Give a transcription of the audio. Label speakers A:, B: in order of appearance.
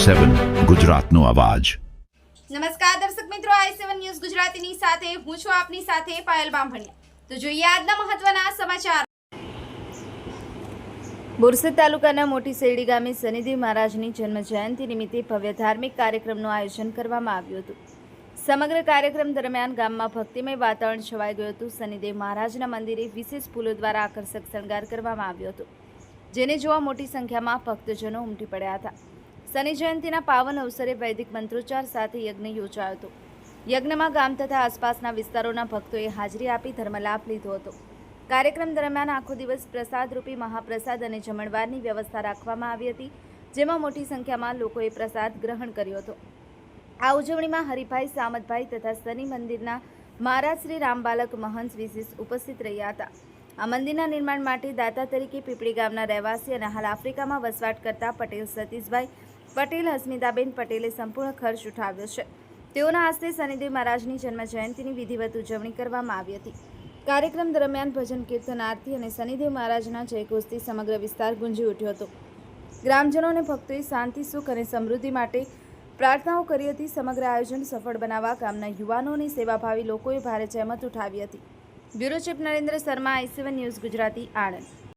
A: i7 ગુજરાતનો અવાજ।
B: નમસ્કાર દર્શક મિત્રો, i7 ન્યૂઝ ગુજરાતીની સાથે હું છું આપની સાથે પાયલ બામભણિયા। તો જોઈએ આજના મહત્વના સમાચાર। બોરસદ તાલુકાના મોટી શેરડી ગામે શનિદેવ મહારાજની જન્મ જયંતિ નિમિત્તે ભવ્ય ધાર્મિક કાર્યક્રમનું આયોજન કરવામાં આવ્યું હતું। સમગ્ર કાર્યક્રમ દરમિયાન ગામમાં ભક્તિમય વાતાવરણ છવાઈ ગયું હતું। શનિદેવ મહારાજના મંદિરે વિશેષ ફૂલો દ્વારા આકર્ષક શણગાર કરવામાં આવ્યો હતો, જેને જોવા મોટી સંખ્યામાં ભક્તજનો ઉમટી પડ્યા હતા। શનિ જયંતિના પાવન અવસરે વૈદિક મંત્રોચ્ચાર સાથે યજ્ઞ યોજાયો હતો। યજ્ઞમાં ગામ તથા આસપાસના વિસ્તારોના ભક્તોએ હાજરી આપી ધર્મલાભ લીધો હતો। કાર્યક્રમ દરમિયાન આખો દિવસ પ્રસાદરૂપી મહાપ્રસાદ અને જમણવારની વ્યવસ્થા રાખવામાં આવી હતી, જેમાં મોટી સંખ્યામાં લોકોએ પ્રસાદ ગ્રહણ કર્યો હતો। આ ઉજવણીમાં હરિભાઈ સામતભાઈ તથા શનિ મંદિરના મહારાજ શ્રી રામબાલક મહંત વિશેષ ઉપસ્થિત રહ્યા હતા। આ મંદિરના નિર્માણ માટે દાતા તરીકે પીપળી ગામના રહેવાસી અને હાલ આફ્રિકામાં વસવાટ કરતા પટેલ સતીશભાઈ પટેલ હસ્મિતાબેન પટેલે સંપૂર્ણ ખર્ચ ઉઠાવ્યો છે। તેઓના હસ્તે શનિદેવ મહારાજની જન્મ જયંતિની વિધિવત ઉજવણી કરવામાં આવી હતી। કાર્યક્રમ દરમિયાન ભજન કીર્તન આરતી અને શનિદેવ મહારાજના જયઘોષથી સમગ્ર વિસ્તાર ગુંજી ઉઠ્યો હતો। ગ્રામજનો અને ભક્તોએ શાંતિ, સુખ અને સમૃદ્ધિ માટે પ્રાર્થનાઓ કરી હતી। સમગ્ર આયોજન સફળ બનાવવા ગામના યુવાનો અને સેવાભાવી લોકોએ ભારે જહેમત ઉઠાવી હતી। Bureau chief Narendra Sharma, i7 news Gujarati, Anand.